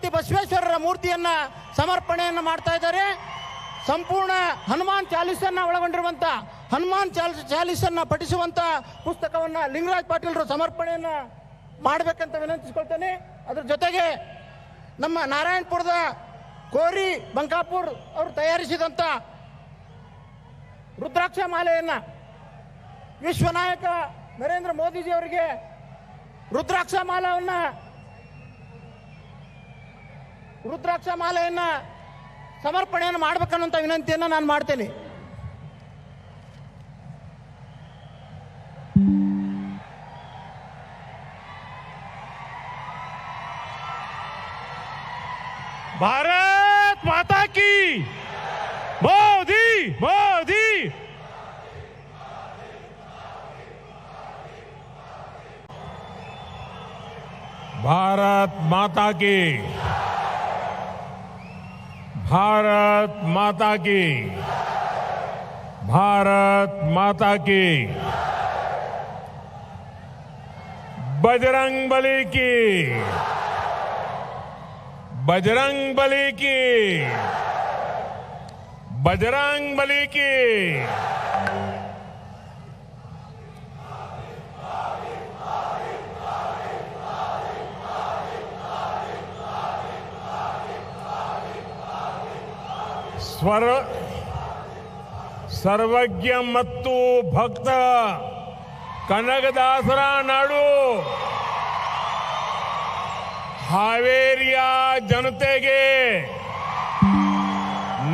ಛತ್ರಪತಿ ಬಸವೇಶ್ವರರ ಮೂರ್ತಿಯನ್ನ ಸಮರ್ಪಣೆಯನ್ನು ಮಾಡ್ತಾ ಇದ್ದಾರೆ. ಸಂಪೂರ್ಣ ಹನುಮಾನ್ ಚಾಲೀಸನ್ನ ಒಳಗೊಂಡಿರುವಂತ ಹನುಮಾನ್ ಚಾಲೀಸನ್ನ ಪಠಿಸುವಂತ ಪುಸ್ತಕವನ್ನ ಲಿಂಗರಾಜ್ ಪಾಟೀಲ್ರು ಸಮರ್ಪಣೆಯನ್ನ ಮಾಡಬೇಕಂತ ವಿನಂತಿಸಿಕೊಳ್ತೇನೆ. ಅದ್ರ ಜೊತೆಗೆ ನಮ್ಮ ನಾರಾಯಣಪುರದ ಕೋರಿ ಬಂಕಾಪುರ್ ಅವರು ತಯಾರಿಸಿದಂತ ರುದ್ರಾಕ್ಷ ಮಾಲೆಯನ್ನ ವಿಶ್ವನಾಯಕ ನರೇಂದ್ರ ಮೋದಿಜಿ ಅವರಿಗೆ ರುದ್ರಾಕ್ಷ ಮಾಲೆಯನ್ನ ಸಮರ್ಪಣೆಯನ್ನು ಮಾಡಬೇಕನ್ನೋಂಥ ವಿನಂತಿಯನ್ನು ನಾನು ಮಾಡ್ತೇನೆ. भारत माता की मोदी मोदी भारत माता की भारत माता की भारत माता की बजरंग बली की बजरंग बली की बजरंग बली की सर्वज्ञ मत्तु भक्त कनकदासरा नाडु ಹಾವೇರಿಯ ಜನತೆಗೆ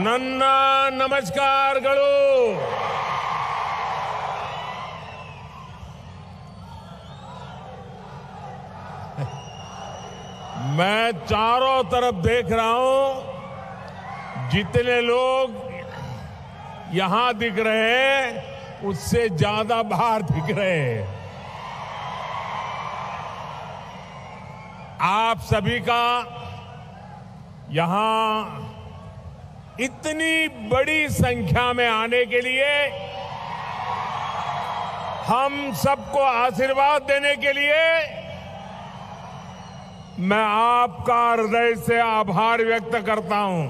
ನನ್ನ ನಮಸ್ಕಾರಗಳು. मैं चारों तरफ देख रहा हूं, जितने लोग यहां दिख रहे हैं उससे ज्यादा बाहर दिख रहे हैं. आप सभी का यहां इतनी बड़ी संख्या में आने के लिए, हम सबको आशीर्वाद देने के लिए मैं आपका हृदय से आभार व्यक्त करता हूं.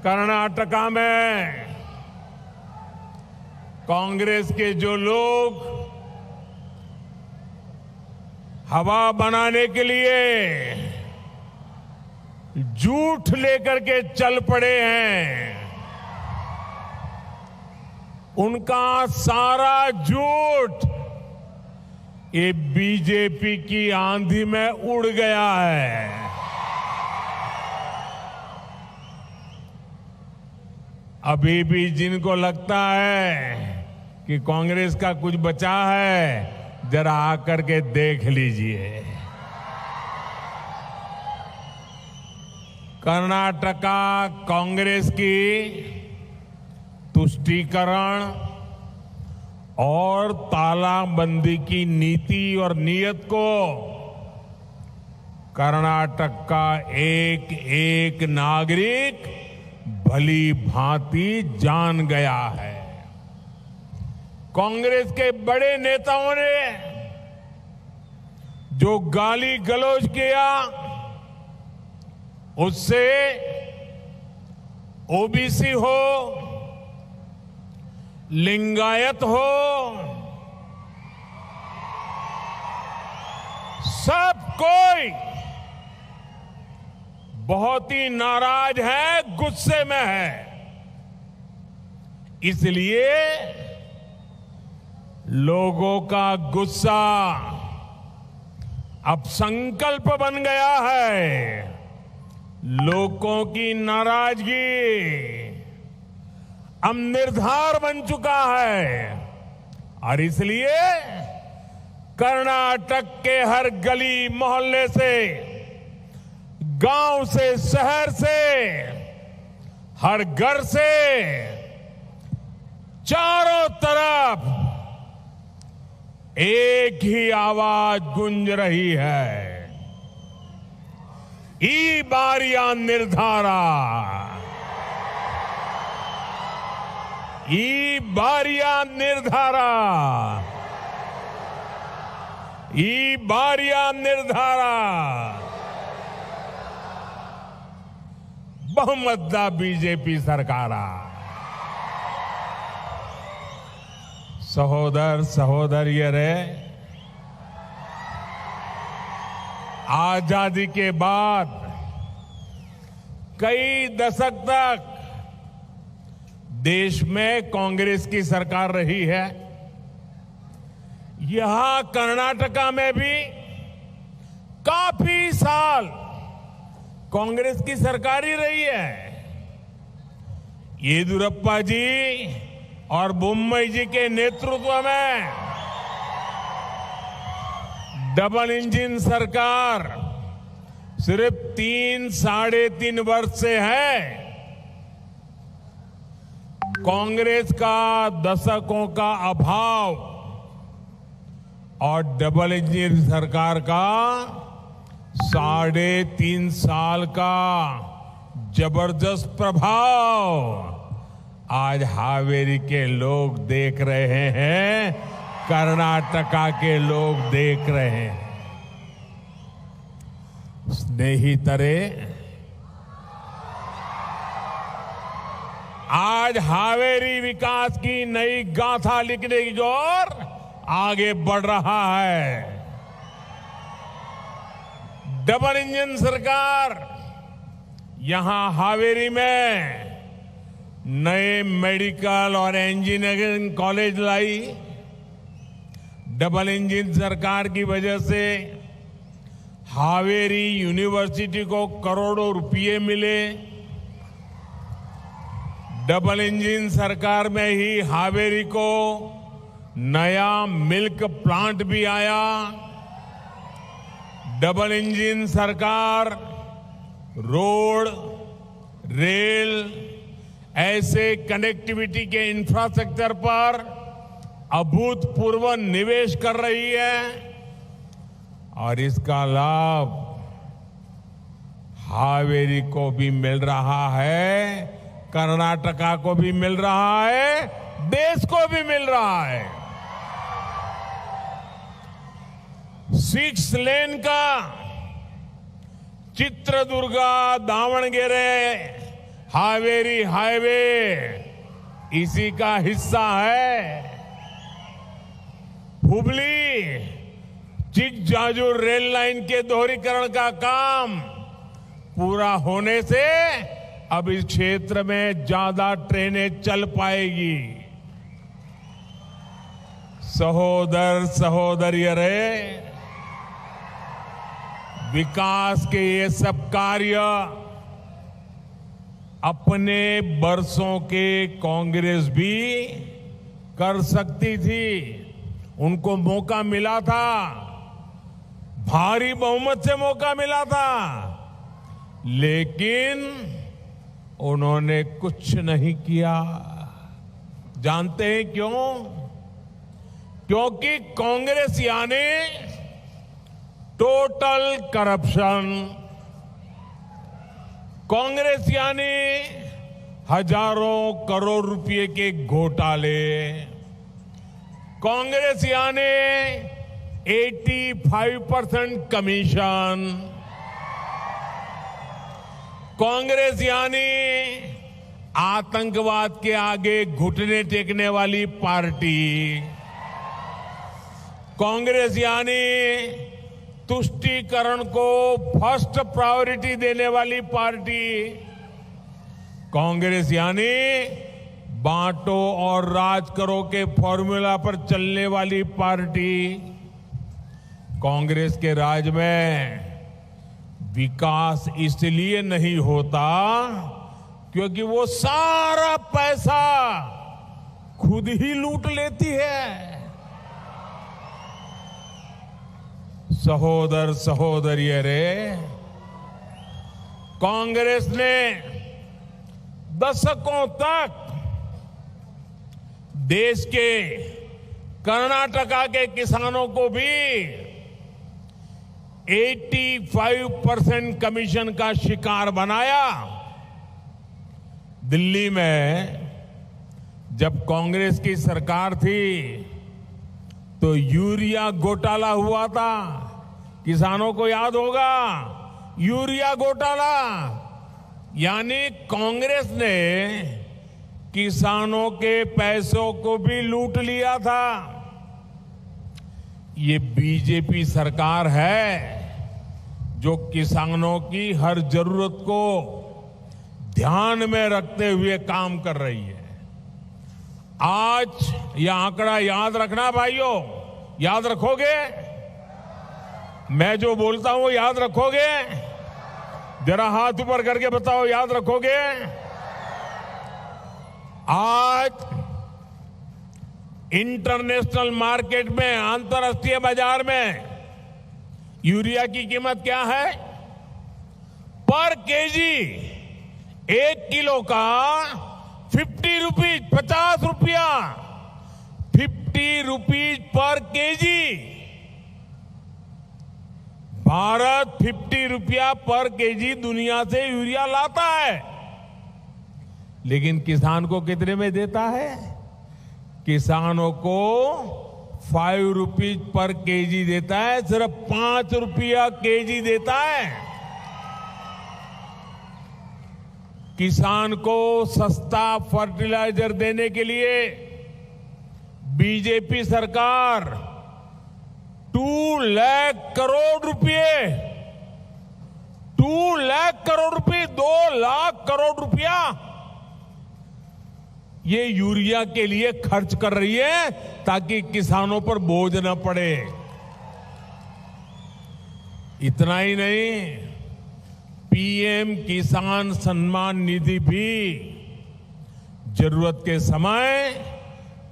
कर्नाटका में कांग्रेस के जो लोग हवा बनाने के लिए झूठ लेकर के चल पड़े हैं, उनका सारा झूठ ये बीजेपी की आंधी में उड़ गया है. अभी भी जिनको लगता है कि कांग्रेस का कुछ बचा है, जरा आकर के देख लीजिए. कर्नाटका कांग्रेस की तुष्टीकरण और तालाबंदी की नीति और नीयत को कर्नाटक का एक एक नागरिक भली भांति जान गया है. कांग्रेस के बड़े नेताओं ने जो गाली गलौज किया, उससे ओबीसी हो, लिंगायत हो, सब कोई बहुत ही नाराज है, गुस्से में है. इसलिए लोगों का गुस्सा अब संकल्प बन गया है. लोगों की नाराजगी अब निर्धार बन चुका है और इसलिए कर्नाटक के हर गली मोहल्ले से, गांव से, शहर से, हर घर से, चारों तरफ एक ही आवाज गूंज रही है, ई बारिया निर्धारा, ई बारिया निर्धारा, ಈ ಬಾರಿಯ ನಿರ್ಧಾರ ಬಹುಮತದ ಬಿಜೆಪಿ ಸರ್ಕಾರ. सहोदर सहोदरियरे, आजादी के बाद कई दशक तक देश में कांग्रेस की सरकार रही है. यहां कर्नाटका में भी काफी साल कांग्रेस की सरकार ही रही है. येदियुरप्पा जी और बोम्मई जी के नेतृत्व में डबल इंजन सरकार सिर्फ 3-3.5 वर्ष से है. कांग्रेस का दशकों का अभाव और डबल इंजन सरकार का 3.5 साल का जबरदस्त प्रभाव आज हावेरी के लोग देख रहे हैं, कर्नाटका के लोग देख रहे हैं. स्नेहितरे, आज हावेरी विकास की नई गाथा लिखने की ओर आगे बढ़ रहा है. डबल इंजन सरकार यहां हावेरी में नए मेडिकल और इंजीनियरिंग कॉलेज लाई. डबल इंजन सरकार की वजह से हावेरी यूनिवर्सिटी को करोड़ों रुपए मिले. डबल इंजन सरकार में ही हावेरी को नया मिल्क प्लांट भी आया. डबल इंजन सरकार रोड, रेल, ऐसे कनेक्टिविटी के इंफ्रास्ट्रक्चर पर अभूतपूर्व निवेश कर रही है और इसका लाभ हावेरी को भी मिल रहा है, कर्नाटका को भी मिल रहा है, देश को भी मिल रहा है. 6 लेन का चित्रदुर्गा दावणगेरे हावेरी हाईवे इसी का हिस्सा है. हुबली चिकजाजूर रेल लाइन के दोहरीकरण का काम पूरा होने से अब इस क्षेत्र में ज्यादा ट्रेनें चल पाएगी. सहोदर सहोदरियरे, विकास के ये सब कार्य अपने बरसों के कांग्रेस भी कर सकती थी. उनको मौका मिला था, भारी बहुमत से मौका मिला था, लेकिन उन्होंने कुछ नहीं किया. जानते हैं क्यों? क्योंकि कांग्रेस यानी टोटल करप्शन, कांग्रेस यानी हजारों करोड़ रुपए के घोटाले, कांग्रेस यानी 85% कमीशन, कांग्रेस यानी आतंकवाद के आगे घुटने टेकने वाली पार्टी, कांग्रेस यानी तुष्टीकरण को फर्स्ट प्रायोरिटी देने वाली पार्टी, कांग्रेस यानी बांटो और राज करो के फॉर्मूला पर चलने वाली पार्टी. कांग्रेस के राज में विकास इसलिए नहीं होता क्योंकि वो सारा पैसा खुद ही लूट लेती है. सहोदर सहोदरियरे, कांग्रेस ने दशकों तक देश के कर्नाटका के किसानों को भी 85% कमीशन का शिकार बनाया. दिल्ली में जब कांग्रेस की सरकार थी तो यूरिया घोटाला हुआ था, किसानों को याद होगा। यूरिया घोटाला यानी कांग्रेस ने किसानों के पैसों को भी लूट लिया था। ये बीजेपी सरकार है जो किसानों की हर जरूरत को ध्यान में रखते हुए काम कर रही है। आज यह आंकड़ा याद रखना भाइयों, याद रखोगे? मैं जो बोलता हूं याद रखोगे? जरा हाथ ऊपर करके बताओ, याद रखोगे? आज इंटरनेशनल मार्केट में, अंतर्राष्ट्रीय बाजार में यूरिया की कीमत क्या है? पर केजी 1 किलो का 50 रुपीज, 50 रुपया, 50 रुपीज पर केजी। भारत 50 रुपया पर केजी दुनिया से यूरिया लाता है, लेकिन किसान को कितने में देता है? किसानों को 5 रुपीज पर केजी देता है, सिर्फ 5 रुपया केजी देता है। किसान को सस्ता फर्टिलाइजर देने के लिए बीजेपी सरकार 2 लाख करोड़ रुपए, 2 लाख करोड़ रुपए, 2 लाख करोड़ रुपया ये यूरिया के लिए खर्च कर रही है ताकि किसानों पर बोझ न पड़े। इतना ही नहीं, पीएम किसान सम्मान निधि भी जरूरत के समय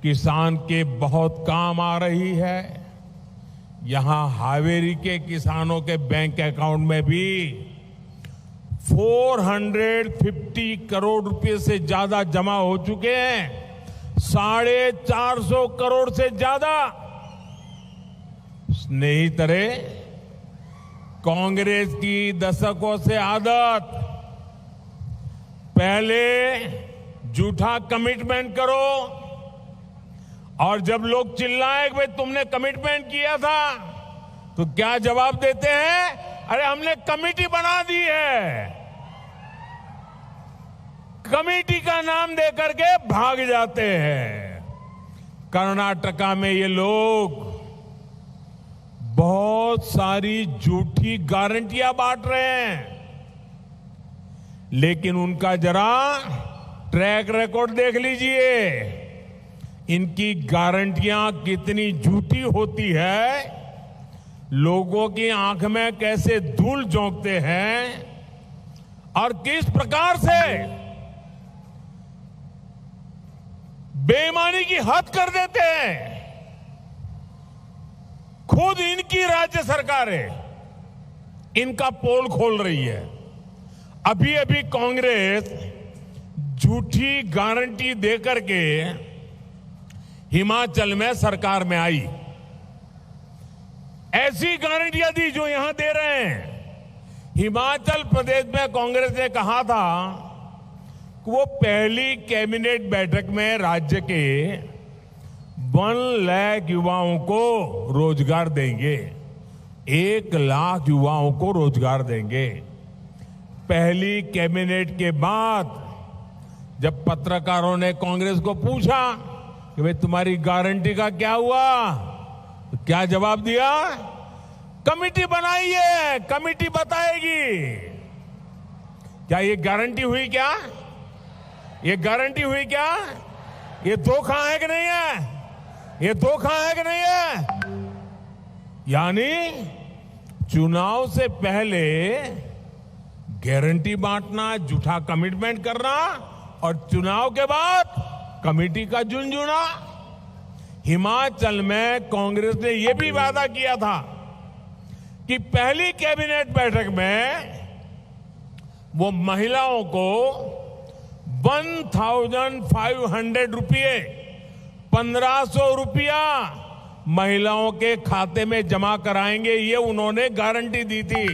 किसान के बहुत काम आ रही है। यहां हावेरी के किसानों के बैंक अकाउंट में भी 450 करोड़ रुपए से ज्यादा जमा हो चुके हैं, 450 करोड़ से ज्यादा। स्नेहितरे, कांग्रेस की दशकों से आदत, पहले झूठा कमिटमेंट करो और जब लोग चिल्लाए कि भाई तुमने कमिटमेंट किया था, तो क्या जवाब देते हैं? अरे हमने कमेटी बना दी है। कमेटी का नाम देकर के भाग जाते हैं। कर्नाटका में ये लोग बहुत सारी झूठी गारंटियां बांट रहे हैं, लेकिन उनका जरा ट्रैक रिकॉर्ड देख लीजिए। इनकी गारंटियां कितनी झूठी होती है, लोगों की आंख में कैसे धूल झोंकते हैं और किस प्रकार से बेईमानी की हद कर देते हैं। खुद इनकी राज्य सरकारें इनका पोल खोल रही है। अभी अभी कांग्रेस झूठी गारंटी देकर के हिमाचल में सरकार में आई, ऐसी गारंटियां दी जो यहां दे रहे हैं। हिमाचल प्रदेश में कांग्रेस ने कहा था कि वो पहली कैबिनेट बैठक में राज्य के 1 लाख युवाओं को रोजगार देंगे, 1 लाख युवाओं को रोजगार देंगे। पहली कैबिनेट के बाद जब पत्रकारों ने कांग्रेस को पूछा कि भाई तुम्हारी गारंटी का क्या हुआ, तो क्या जवाब दिया? कमेटी बनाई है, कमेटी बताएगी। क्या ये गारंटी हुई? क्या ये गारंटी हुई? क्या ये धोखा है कि नहीं है? ये धोखा है कि नहीं है? यानी चुनाव से पहले गारंटी बांटना, झूठा कमिटमेंट करना और चुनाव के बाद कमेटी का झुनझुना। हिमाचल में कांग्रेस ने यह भी वादा किया था कि पहली कैबिनेट बैठक में वो महिलाओं को 1,500 रुपये, 1,500 रुपया महिलाओं के खाते में जमा कराएंगे, ये उन्होंने गारंटी दी थी।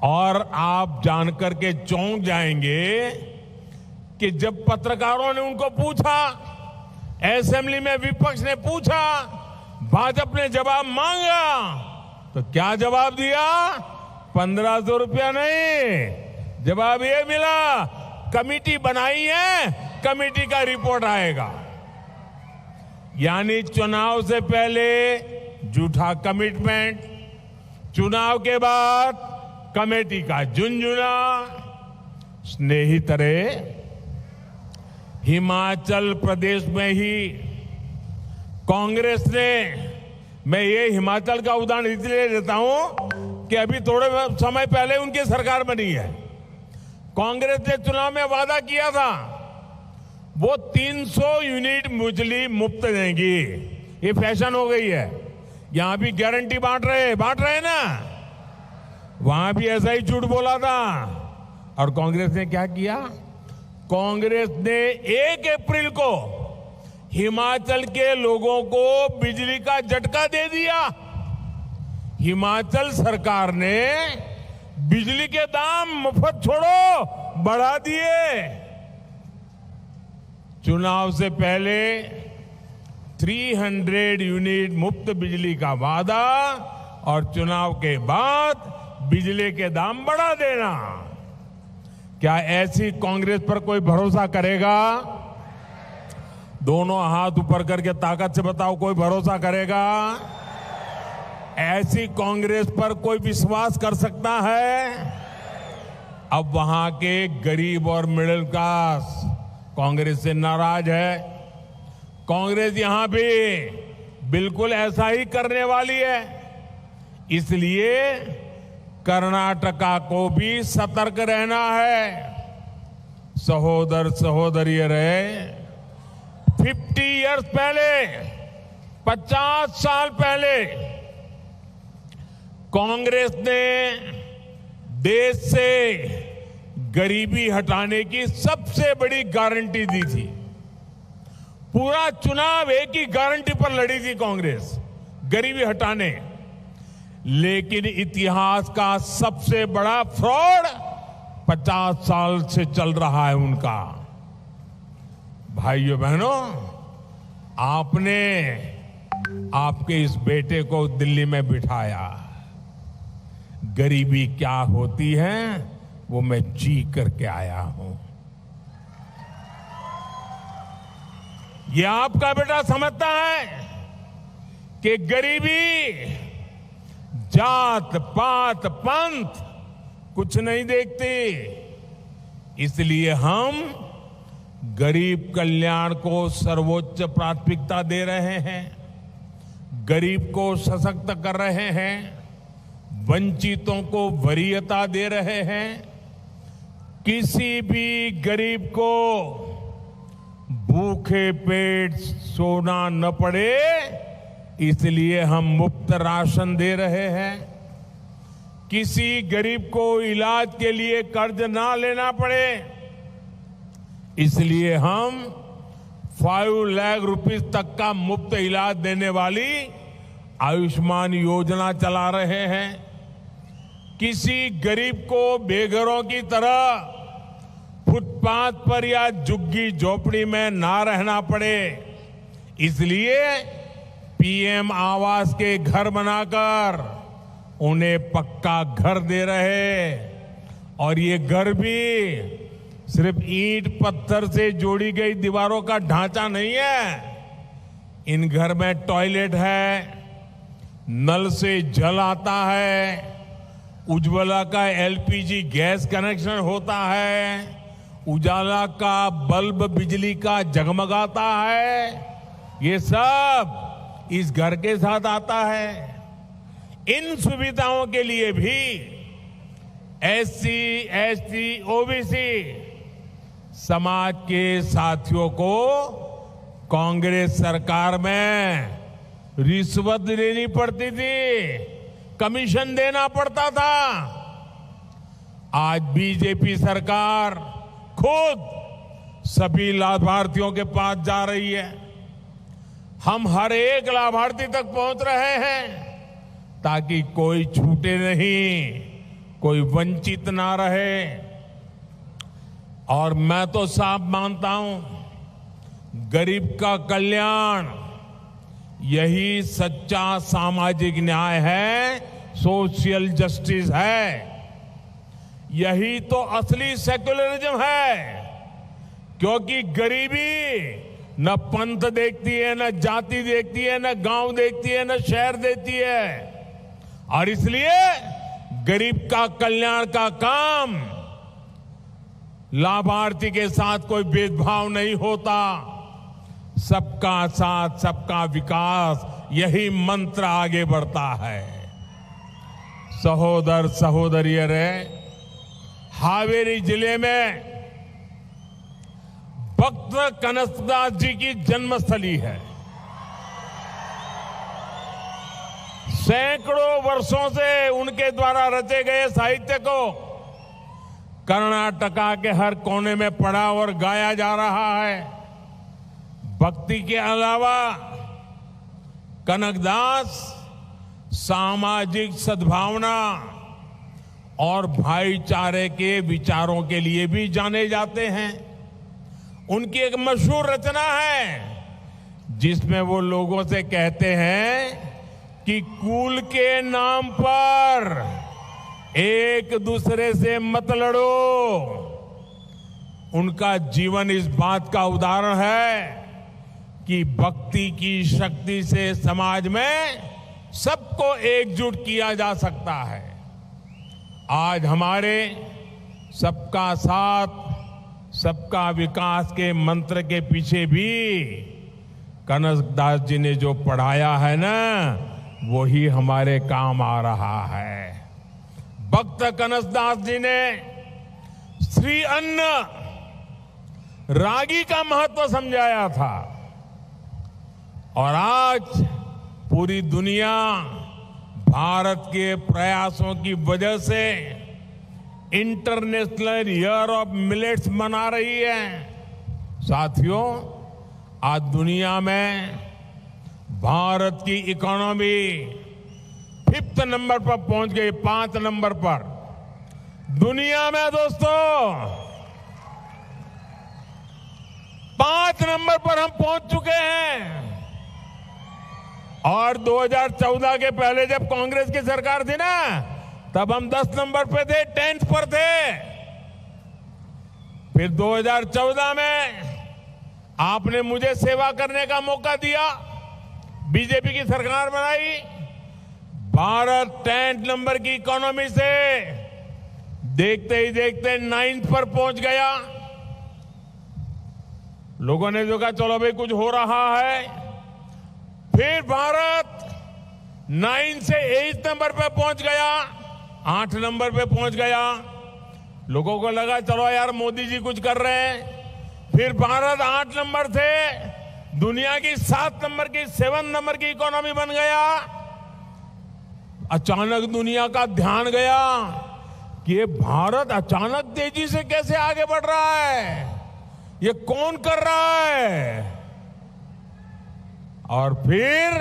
और आप जानकर के चौंक जाएंगे कि जब पत्रकारों ने उनको पूछा, असेंबली में विपक्ष ने पूछा भाजपा ने जवाब मांगा तो क्या जवाब दिया? 1500 रुपया नहीं, जवाब ये मिला कमेटी बनाई है, कमेटी का रिपोर्ट आएगा। यानी चुनाव से पहले झूठा कमिटमेंट, चुनाव के बाद कमेटी का झुंझुना। स्नेहितरे, हिमाचल प्रदेश में ही कांग्रेस ने, मैं ये हिमाचल का उदाहरण इसलिए देता हूं कि अभी थोड़े समय पहले उनकी सरकार बनी है। कांग्रेस ने चुनाव में वादा किया था वो 300 यूनिट बिजली मुफ्त देंगी। ये फैशन हो गई है, यहां भी गारंटी बांट रहे ना, वहां भी ऐसा ही झूठ बोला था। और कांग्रेस ने क्या किया? कांग्रेस ने 1 अप्रैल को हिमाचल के लोगों को बिजली का झटका दे दिया। हिमाचल सरकार ने बिजली के दाम मुफ्त छोड़ो बढ़ा दिए। चुनाव से पहले 300 यूनिट मुफ्त बिजली का वादा और चुनाव के बाद बिजली के दाम बढ़ा देना। क्या ऐसी कांग्रेस पर कोई भरोसा करेगा? दोनों हाथ ऊपर करके ताकत से बताओ, कोई भरोसा करेगा? ऐसी कांग्रेस पर कोई विश्वास कर सकता है? अब वहां के गरीब और मिडिल क्लास कांग्रेस से नाराज है। कांग्रेस यहां भी बिल्कुल ऐसा ही करने वाली है। इसलिए कर्नाटका को भी सतर्क रहना है। सहोदर सहोदरी रहे, 50 इयर्स पहले, 50 साल पहले कांग्रेस ने देश से गरीबी हटाने की सबसे बड़ी गारंटी दी थी। पूरा चुनाव एक ही गारंटी पर लड़ी थी कांग्रेस, गरीबी हटाने। लेकिन इतिहास का सबसे बड़ा फ्रॉड 50 साल से चल रहा है उनका। भाइयों बहनों, आपने आपके इस बेटे को दिल्ली में बिठाया। गरीबी क्या होती है वो मैं जी करके आया हूं। ये आपका बेटा समझता है कि गरीबी जात पात पंथ कुछ नहीं देखती। इसलिए हम गरीब कल्याण को सर्वोच्च प्राथमिकता दे रहे हैं, गरीब को सशक्त कर रहे हैं, वंचितों को वरीयता दे रहे हैं। किसी भी गरीब को भूखे पेट सोना न पड़े, इसलिए हम मुफ्त राशन दे रहे हैं। किसी गरीब को इलाज के लिए कर्ज ना लेना पड़े, इसलिए हम 5 लाख रुपीस तक का मुफ्त इलाज देने वाली आयुष्मान योजना चला रहे हैं। किसी गरीब को बेघरों की तरह फुटपाथ पर या झुग्गी झोपड़ी में ना रहना पड़े, इसलिए पीएम आवास के घर बनाकर उन्हें पक्का घर दे रहे। और ये घर भी सिर्फ ईंट पत्थर से जोड़ी गई दीवारों का ढांचा नहीं है। इन घर में टॉयलेट है, नल से जल आता है, उज्ज्वला का एलपीजी गैस कनेक्शन होता है, उजाला का बल्ब बिजली का जगमगाता है। ये सब इस घर के साथ आता है। इन सुविधाओं के लिए भी एससी, एसटी, ओबीसी समाज के साथियों को कांग्रेस सरकार में रिश्वत लेनी पड़ती थी, कमीशन देना पड़ता था। आज बीजेपी सरकार खुद सभी लाभार्थियों के पास जा रही है। हम हर एक लाभार्थी तक पहुंच रहे हैं ताकि कोई छूटे नहीं, कोई वंचित ना रहे। और मैं तो साफ मानता हूं, गरीब का कल्याण यही सच्चा सामाजिक न्याय है, सोशल जस्टिस है। यही तो असली सेक्युलरिज्म है, क्योंकि गरीबी न पंथ देखती है, न जाति देखती है, न गांव देखती है, न शहर देती है। और इसलिए गरीब का कल्याण का काम, लाभार्थी के साथ कोई भेदभाव नहीं होता। सबका साथ, सबका विकास, यही मंत्र आगे बढ़ता है। सहोदर सहोदरियर, हावेरी जिले में भक्त कनकदास जी की जन्मस्थली है। सैकड़ों वर्षों से उनके द्वारा रचे गए साहित्य को कर्नाटका के हर कोने में पढ़ा और गाया जा रहा है। भक्ति के अलावा कनकदास सामाजिक सद्भावना और भाईचारे के विचारों के लिए भी जाने जाते हैं। उनकी एक मशहूर रचना है जिसमें वो लोगों से कहते हैं कि कुल के नाम पर एक दूसरे से मत लड़ो। उनका जीवन इस बात का उदाहरण है कि भक्ति की शक्ति से समाज में सबको एकजुट किया जा सकता है। आज हमारे सबका साथ, सबका विकास के मंत्र के पीछे भी कनकदास जी ने जो पढ़ाया है ना, वही हमारे काम आ रहा है। भक्त कनकदास जी ने श्री अन्न, रागी का महत्व समझाया था। और आज पूरी दुनिया भारत के प्रयासों की वजह से इंटरनेशनल ईयर ऑफ मिलेट्स मना रही है। साथियों, आज दुनिया में भारत की इकोनॉमी 5th नंबर पर पहुंच गई, 5 नंबर पर दुनिया में। दोस्तों, 5 नंबर पर हम पहुंच चुके हैं। और 2014 के पहले जब कांग्रेस की सरकार थी ना, तब हम 10 नंबर पे थे, 10th पर थे। फिर 2014 में आपने मुझे सेवा करने का मौका दिया, बीजेपी की सरकार बनाई। भारत 10th नंबर की इकोनॉमी से देखते ही देखते 9th पर पहुंच गया। लोगों ने जो कहा चलो भाई कुछ हो रहा है। फिर भारत 9 से 8 नंबर पे पहुंच गया, 8 नंबर पे पहुंच गया। लोगों को लगा चलो यार मोदी जी कुछ कर रहे हैं। फिर भारत 8 नंबर से दुनिया की 7 नंबर की 7 नंबर की इकोनॉमी बन गया। अचानक दुनिया का ध्यान गया कि ये भारत अचानक तेजी से कैसे आगे बढ़ रहा है, ये कौन कर रहा है। और फिर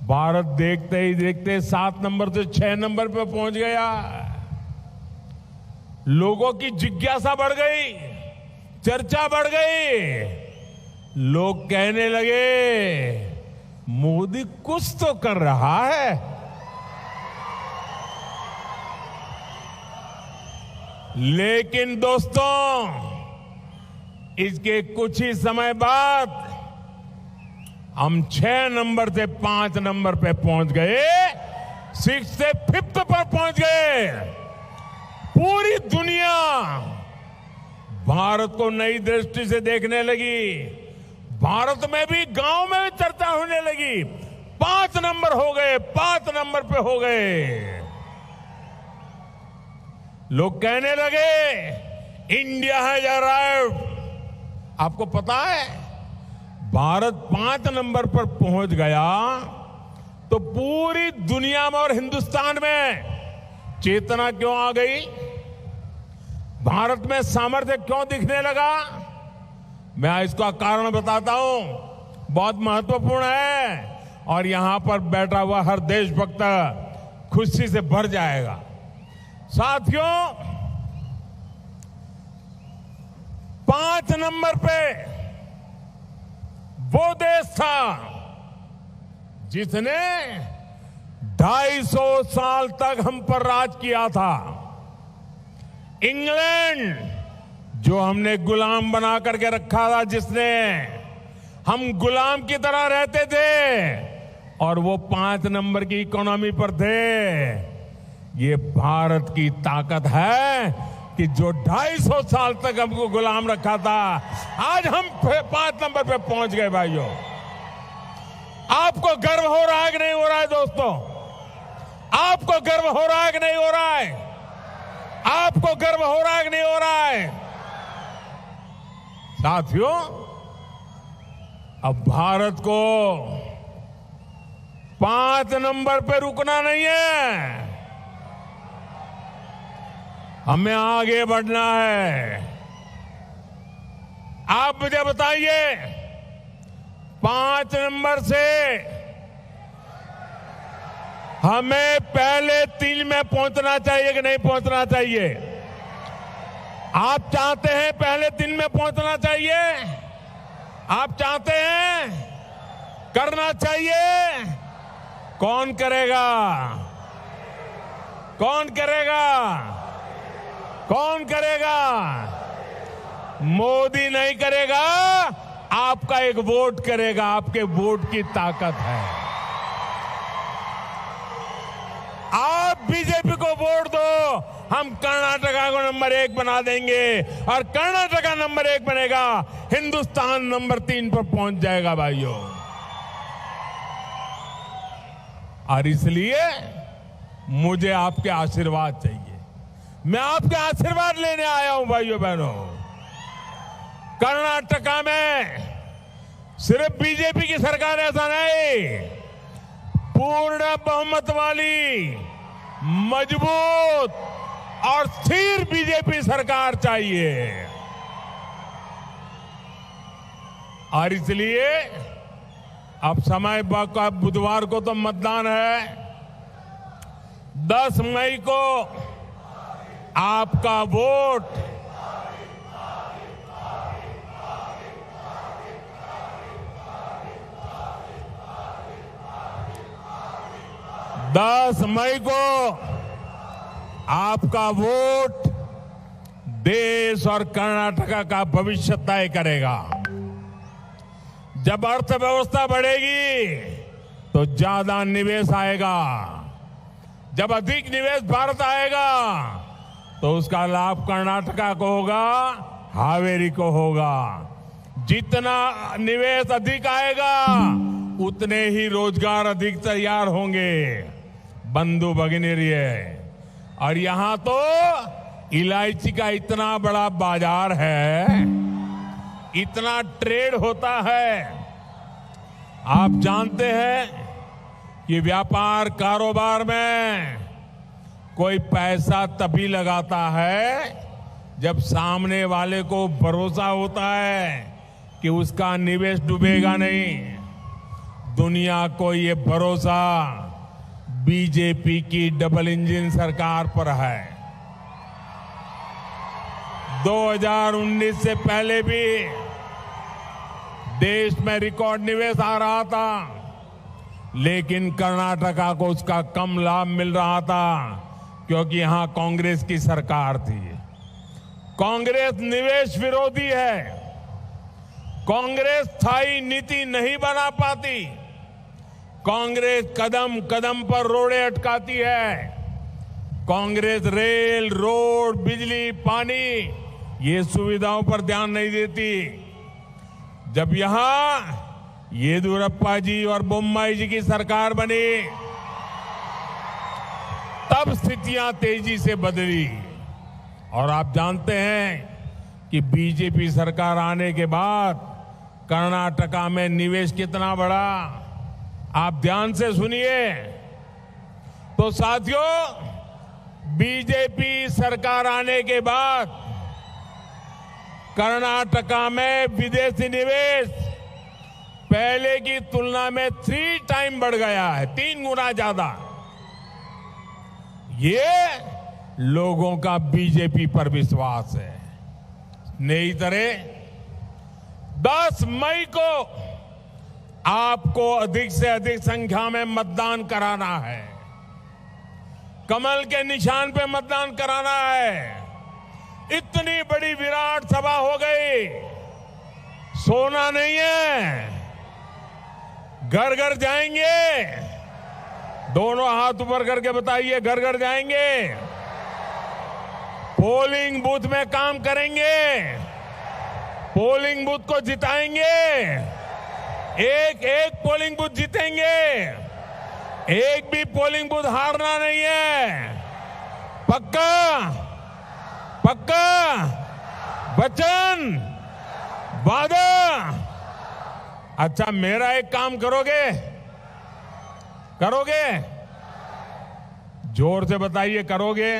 भारत देखते ही देखते 7 नंबर से 6 नंबर पे पहुंच गया। लोगों की जिज्ञासा बढ़ गई, चर्चा बढ़ गई। लोग कहने लगे मोदी कुछ तो कर रहा है। लेकिन दोस्तों, इसके कुछ ही समय बाद हम 6 नंबर से 5 नंबर पे पहुंच गए, 6 से 5th पर पहुंच गए। पूरी दुनिया भारत को नई दृष्टि से देखने लगी। भारत में भी, गांव में भी चर्चा होने लगी। 5 नंबर हो गए, 5 नंबर पे हो गए। लोग कहने लगे इंडिया हैज अराइव्ड। आपको पता है, भारत 5 नंबर पर पहुंच गया तो पूरी दुनिया में और हिंदुस्तान में चेतना क्यों आ गई? भारत में सामर्थ्य क्यों दिखने लगा? मैं इसका कारण बताता हूं, बहुत महत्वपूर्ण है और यहां पर बैठा हुआ हर देशभक्त खुशी से भर जाएगा। साथियों, 5 नंबर पे वो देश था जिसने 250 साल तक हम पर राज किया था, इंग्लैंड जो हमने गुलाम बना करके रखा था, जिसने हम गुलाम की तरह रहते थे और वो 5 नंबर की इकोनॉमी पर थे। ये भारत की ताकत है कि जो 250 साल तक हमको गुलाम रखा था, आज हम 5 नंबर पे पहुंच गए। भाइयों, आपको गर्व हो रहा है कि नहीं हो रहा है? दोस्तों, आपको गर्व हो रहा है कि नहीं हो रहा है? आपको गर्व हो रहा है कि नहीं हो रहा है? साथियों, अब भारत को 5 नंबर पे रुकना नहीं है, हमें आगे बढ़ना है। आप मुझे बताइए, 5 नंबर से हमें पहले 3 में पहुंचना चाहिए कि नहीं पहुंचना चाहिए? आप चाहते हैं पहले 3 में पहुंचना चाहिए? आप चाहते हैं? करना चाहिए? कौन करेगा? कौन करेगा? कौन करेगा? मोदी नहीं करेगा, आपका एक वोट करेगा। आपके वोट की ताकत है। आप बीजेपी को वोट दो, हम कर्नाटका को नंबर 1 बना देंगे और कर्नाटका नंबर 1 बनेगा, हिंदुस्तान नंबर 3 पर पहुंच जाएगा। भाइयों, और इसलिए मुझे आपके आशीर्वाद चाहिए। मैं आपके आशीर्वाद लेने आया हूं भाइयों बहनों। कर्नाटका में सिर्फ बीजेपी की सरकार ऐसा नहीं, पूर्ण बहुमत वाली मजबूत और स्थिर बीजेपी सरकार चाहिए। और इसलिए अब समय का बुधवार को तो मतदान है, 10 मई को आपका वोट आपका वोट देश और कर्नाटका का भविष्य तय करेगा। जब अर्थव्यवस्था बढ़ेगी तो ज्यादा निवेश आएगा, जब अधिक निवेश भारत आएगा तो उसका लाभ कर्नाटका को होगा, हावेरी को होगा। जितना निवेश अधिक आएगा उतने ही रोजगार अधिक तैयार होंगे। बंधु भगिनी, और यहां तो इलायची का इतना बड़ा बाजार है, इतना ट्रेड होता है। आप जानते हैं कि व्यापार कारोबार में कोई पैसा तभी लगाता है जब सामने वाले को भरोसा होता है कि उसका निवेश डूबेगा नहीं। दुनिया को ये भरोसा बीजेपी की डबल इंजन सरकार पर है। 2019 से पहले भी देश में रिकॉर्ड निवेश आ रहा था, लेकिन कर्नाटका को उसका कम लाभ मिल रहा था क्योंकि यहां कांग्रेस की सरकार थी। कांग्रेस निवेश विरोधी है, कांग्रेस स्थायी नीति नहीं बना पाती, कांग्रेस कदम कदम पर रोड़े अटकाती है। कांग्रेस रेल, रोड, बिजली, पानी ये सुविधाओं पर ध्यान नहीं देती। जब यहां येदियुरप्पा जी और बोम्मई जी की सरकार बनी तब स्थितियां तेजी से बदली। और आप जानते हैं कि बीजेपी सरकार आने के बाद कर्नाटका में निवेश कितना बढ़ा। आप ध्यान से सुनिए। तो साथियों, बीजेपी सरकार आने के बाद कर्नाटका में विदेशी निवेश पहले की तुलना में 3 टाइम बढ़ गया है, 3 गुना ज्यादा। ये लोगों का बीजेपी पर विश्वास है। नहीं तरह 10 मई को आपको अधिक से अधिक संख्या में मतदान कराना है, कमल के निशान पे मतदान कराना है। इतनी बड़ी विराट सभा हो गई, सोना नहीं है, घर घर जाएंगे। दोनों हाथ ऊपर करके बताइए, घर घर जाएंगे, पोलिंग बूथ में काम करेंगे, पोलिंग बूथ को जिताएंगे, एक एक पोलिंग बूथ जीतेंगे, एक भी पोलिंग बूथ हारना नहीं है। पक्का पक्का, वचन, वादा। अच्छा, मेरा एक काम करोगे? करोगे? जोर से बताइए, करोगे?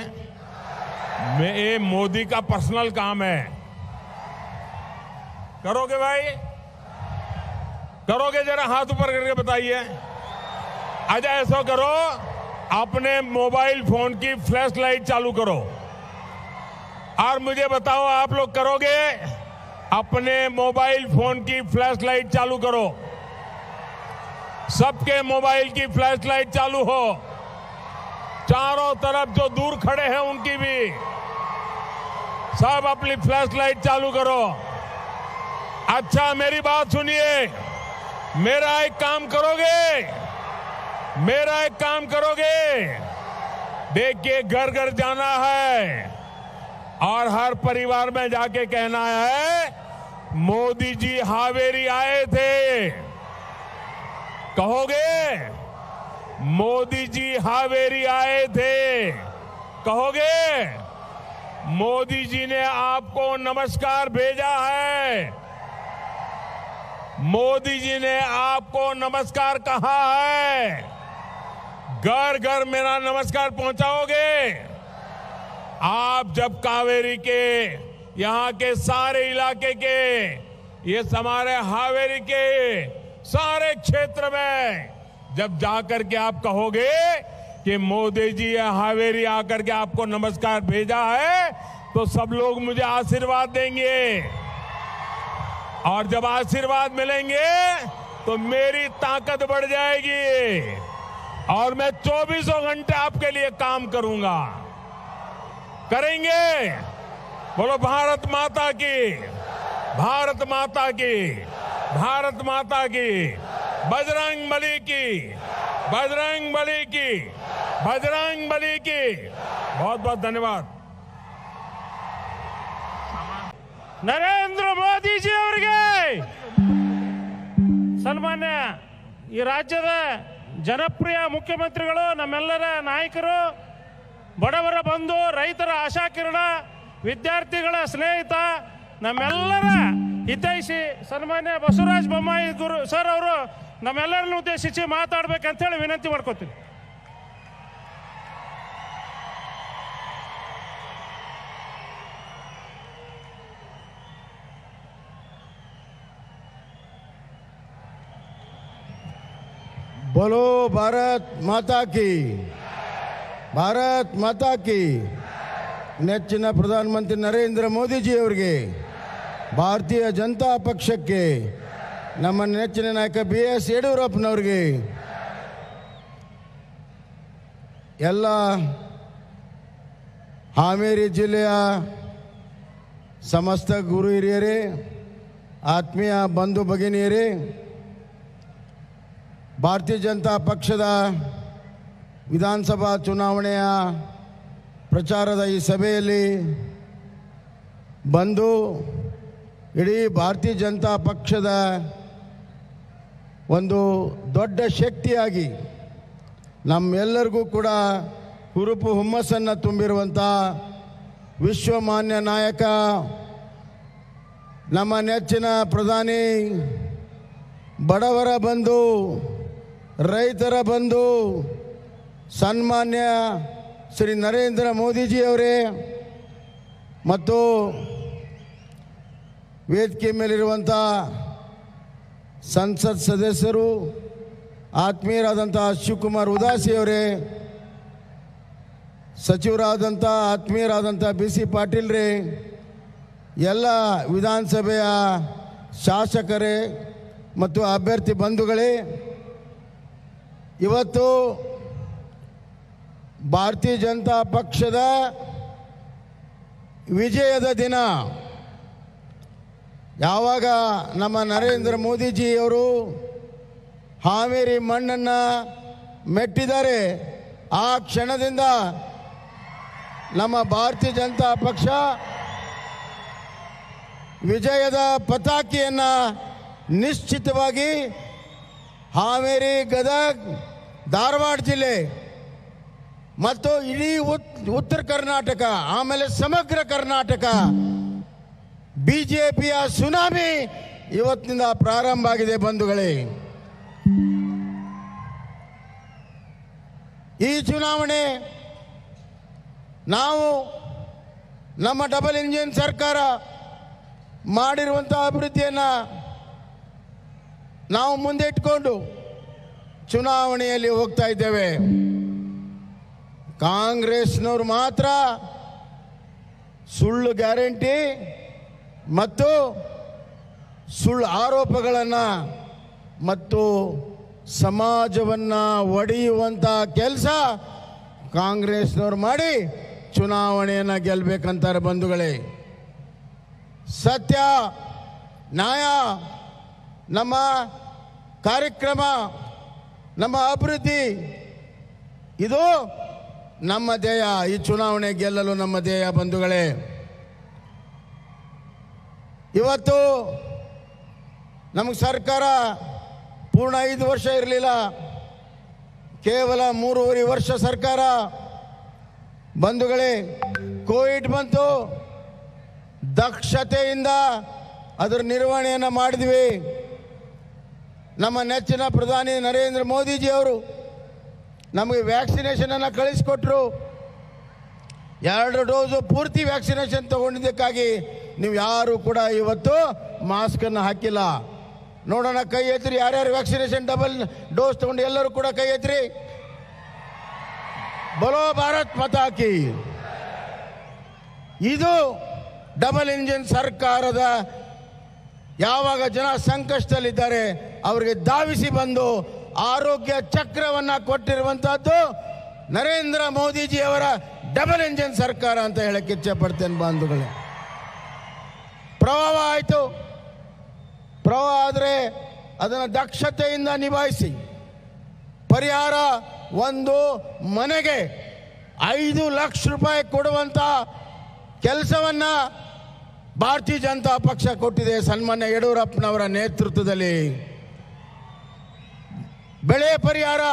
ये मोदी का पर्सनल काम है। करोगे भाई? करोगे? जरा हाथ ऊपर करके बताइए। अच्छा, ऐसा करो, अपने मोबाइल फोन की फ्लैश लाइट चालू करो और मुझे बताओ, आप लोग करोगे? अपने मोबाइल फोन की फ्लैश लाइट चालू करो। सबके मोबाइल की फ्लैश लाइट चालू हो, चारों तरफ जो दूर खड़े हैं उनकी भी, सब अपनी फ्लैश लाइट चालू करो। अच्छा, मेरी बात सुनिए, मेरा एक काम करोगे? मेरा एक काम करोगे? देखिए, घर घर जाना है और हर परिवार में जाके कहना है, मोदी जी हावेरी आए थे। कहोगे? मोदी जी हावेरी आए थे। कहोगे? मोदी जी ने आपको नमस्कार भेजा है। मोदी जी ने आपको नमस्कार कहा है। घर घर मेरा नमस्कार पहुंचाओगे? आप जब कावेरी के यहां के सारे इलाके के, ये हमारे हावेरी के सारे क्षेत्र में जब जाकर के आप कहोगे कि मोदी जी हावेरी आकर के आपको नमस्कार भेजा है, तो सब लोग मुझे आशीर्वाद देंगे और जब आशीर्वाद मिलेंगे तो मेरी ताकत बढ़ जाएगी और मैं 24 घंटे आपके लिए काम करूंगा। करेंगे? बोलो भारत माता की, भारत माता की, भारत माता की, बजरंग बली की, बजरंग बली की, बजरंग बली की। बहुत बहुत धन्यवाद। ನರೇಂದ್ರ ಮೋದಿಜಿ ಅವರಿಗೆ ಸನ್ಮಾನ್ಯ ಈ ರಾಜ್ಯದ ಜನಪ್ರಿಯ ಮುಖ್ಯಮಂತ್ರಿಗಳು, ನಮ್ಮೆಲ್ಲರ ನಾಯಕರು, ಬಡವರ ಬಂಧು, ರೈತರ ಆಶಾಕಿರಣ, ವಿದ್ಯಾರ್ಥಿಗಳ ಸ್ನೇಹಿತ, ನಮ್ಮೆಲ್ಲರ ಹಿತೈಷಿ ಸನ್ಮಾನ್ಯ ಬಸವರಾಜ ಬೊಮ್ಮಾಯಿ ಗುರು ಸರ್ ಅವರು ನಮ್ಮೆಲ್ಲರನ್ನು ಉದ್ದೇಶಿಸಿ ಮಾತಾಡಬೇಕಂತ ಹೇಳಿ ವಿನಂತಿ ಮಾಡ್ಕೊತೀನಿ. बोलो भारत माता की, भारत माता की। ನೆಚ್ಚಿನ ಪ್ರಧಾನಮಂತ್ರಿ ನರೇಂದ್ರ ಮೋದಿಜಿ ಅವರಿಗೆ, ಭಾರತೀಯ ಜನತಾ ಪಕ್ಷಕ್ಕೆ, ನಮ್ಮ ನೆಚ್ಚಿನ ನಾಯಕ BS ಯಡಿಯೂರಪ್ಪನವರಿಗೆ, ಎಲ್ಲ ಹಾವೇರಿ ಜಿಲ್ಲೆಯ ಸಮಸ್ತ ಗುರು ಹಿರಿಯರೇ, ಆತ್ಮೀಯ ಬಂಧು ಭಗಿನಿಯರೇ, ಭಾರತೀಯ ಜನತಾ ಪಕ್ಷದ ವಿಧಾನಸಭಾ ಚುನಾವಣೆಯ ಪ್ರಚಾರದ ಈ ಸಭೆಯಲ್ಲಿ ಬಂದು ಇಡೀ ಭಾರತೀಯ ಜನತಾ ಪಕ್ಷದ ಒಂದು ದೊಡ್ಡ ಶಕ್ತಿಯಾಗಿ ನಮ್ಮೆಲ್ಲರಿಗೂ ಕೂಡ ಹುರುಪು ಹುಮ್ಮಸ್ಸನ್ನು ತುಂಬಿರುವಂಥ ವಿಶ್ವಮಾನ್ಯ ನಾಯಕ, ನಮ್ಮ ನೆಚ್ಚಿನ ಪ್ರಧಾನಿ, ಬಡವರ ಬಂಧು, ರೈತರ ಬಂಧು, ಸನ್ಮಾನ್ಯ ಶ್ರೀ ನರೇಂದ್ರ ಮೋದಿಜಿಯವರೇ ಮತ್ತು ವೇದಿಕೆ ಮೇಲಿರುವಂಥ ಸಂಸತ್ ಸದಸ್ಯರು, ಆತ್ಮೀಯರಾದಂಥ ಶಿವಕುಮಾರ್ ಉದಾಸಿಯವರೇ, ಸಚಿವರಾದಂಥ ಆತ್ಮೀಯರಾದಂಥ BC ಪಾಟೀಲ್ರೇ, ಎಲ್ಲ ವಿಧಾನಸಭೆಯ ಶಾಸಕರೇ ಮತ್ತು ಅಭ್ಯರ್ಥಿ ಬಂಧುಗಳೇ, ಇವತ್ತು ಭಾರತೀಯ ಜನತಾ ಪಕ್ಷದ ವಿಜಯದ ದಿನ. ಯಾವಾಗ ನಮ್ಮ ನರೇಂದ್ರ ಮೋದಿಜಿಯವರು ಹಾವೇರಿ ಮಣ್ಣನ್ನು ಮೆಟ್ಟಿದ್ದಾರೆ, ಆ ಕ್ಷಣದಿಂದ ನಮ್ಮ ಭಾರತೀಯ ಜನತಾ ಪಕ್ಷ ವಿಜಯದ ಪತಾಕೆಯನ್ನು ನಿಶ್ಚಿತವಾಗಿ ಹಾವೇರಿ, ಗದಗ್, ಧಾರವಾಡ ಜಿಲ್ಲೆ ಮತ್ತು ಇಡೀ ಉತ್ತರ ಕರ್ನಾಟಕ, ಆಮೇಲೆ ಸಮಗ್ರ ಕರ್ನಾಟಕ ಬಿಜೆಪಿಯ ಸುನಾಮಿ ಇವತ್ತಿನಿಂದ ಪ್ರಾರಂಭ ಆಗಿದೆ ಬಂಧುಗಳೇ. ಈ ಚುನಾವಣೆ ನಾವು ನಮ್ಮ ಡಬಲ್ ಇಂಜಿನ್ ಸರ್ಕಾರ ಮಾಡಿರುವಂಥ ಅಭಿವೃದ್ಧಿಯನ್ನು ನಾವು ಮುಂದೆ ಇಟ್ಕೊಂಡು ಚುನಾವಣೆಯಲ್ಲಿ ಹೋಗ್ತಾ ಇದ್ದೇವೆ. ಕಾಂಗ್ರೆಸ್ನವರು ಮಾತ್ರ ಸುಳ್ಳು ಗ್ಯಾರಂಟಿ ಮತ್ತು ಸುಳ್ಳು ಆರೋಪಗಳನ್ನು ಮತ್ತು ಸಮಾಜವನ್ನು ಒಡೆಯುವಂಥ ಕೆಲಸ ಕಾಂಗ್ರೆಸ್ನವ್ರು ಮಾಡಿ ಚುನಾವಣೆಯನ್ನು ಗೆಲ್ಲಬೇಕಂತಾರೆ ಬಂಧುಗಳೇ. ಸತ್ಯ, ನ್ಯಾಯ, ನಮ್ಮ ಕಾರ್ಯಕ್ರಮ, ನಮ್ಮ ಅಭಿವೃದ್ಧಿ, ಇದು ನಮ್ಮ ಧ್ಯೇಯ. ಈ ಚುನಾವಣೆ ಗೆಲ್ಲಲು ನಮ್ಮ ಧ್ಯೇಯ ಬಂಧುಗಳೇ. ಇವತ್ತು ನಮಗೆ ಸರ್ಕಾರ ಪೂರ್ಣ 5 ವರ್ಷ ಇರಲಿಲ್ಲ, ಕೇವಲ 3.5 ವರ್ಷ ಸರ್ಕಾರ. ಬಂಧುಗಳೇ, ಕೋವಿಡ್ ಬಂತು, ದಕ್ಷತೆಯಿಂದ ಅದರ ನಿರ್ವಹಣೆಯನ್ನು ಮಾಡಿದ್ವಿ. ನಮ್ಮ ನೆಚ್ಚಿನ ಪ್ರಧಾನಿ ನರೇಂದ್ರ ಮೋದಿಜಿ ಅವರು ನಮಗೆ ವ್ಯಾಕ್ಸಿನೇಷನನ್ನು ಕಳಿಸಿಕೊಟ್ರು. 2 ಡೋಸು ಪೂರ್ತಿ ವ್ಯಾಕ್ಸಿನೇಷನ್ ತಗೊಂಡಿದ್ದಕ್ಕಾಗಿ ನೀವು ಯಾರು ಕೂಡ ಇವತ್ತು ಮಾಸ್ಕನ್ನು ಹಾಕಿಲ್ಲ. ನೋಡೋಣ, ಕೈ ಎತ್ತಿರಿ. ಯಾರ್ಯಾರು ವ್ಯಾಕ್ಸಿನೇಷನ್ ಡಬಲ್ ಡೋಸ್ ತಗೊಂಡು ಎಲ್ಲರೂ ಕೂಡ ಕೈ ಎತ್ತಿರಿ. ಬಲೋ ಭಾರತ್ ಮಾತಾ ಕಿ. ಇದು ಡಬಲ್ ಇಂಜಿನ್ ಸರ್ಕಾರದ, ಯಾವಾಗ ಜನ ಸಂಕಷ್ಟದಲ್ಲಿದ್ದಾರೆ ಅವರಿಗೆ ಧಾವಿಸಿ ಬಂದು ಆರೋಗ್ಯ ಚಕ್ರವನ್ನು ಕೊಟ್ಟಿರುವಂತಹದ್ದು ನರೇಂದ್ರ ಮೋದಿಜಿ ಅವರ ಡಬಲ್ ಇಂಜಿನ್ ಸರ್ಕಾರ ಅಂತ ಹೇಳಕ್ಕೆ ಇಚ್ಛೆ ಪಡ್ತೇನೆ ಬಂಧುಗಳೇ. ಪ್ರವಾಹ ಆಯಿತು, ಪ್ರವಾಹ ಆದರೆ ಅದನ್ನು ದಕ್ಷತೆಯಿಂದ ನಿಭಾಯಿಸಿ ಪರಿಹಾರ, ಒಂದು ಮನೆಗೆ 5 ಲಕ್ಷ ರೂಪಾಯಿ ಕೊಡುವಂಥ ಕೆಲಸವನ್ನು ಭಾರತೀಯ ಜನತಾ ಪಕ್ಷ ಕೊಟ್ಟಿದೆ ಸನ್ಮಾನ್ಯ ಯಡಿಯೂರಪ್ಪನವರ ನೇತೃತ್ವದಲ್ಲಿ. ಬೆಳೆ ಪರಿಹಾರ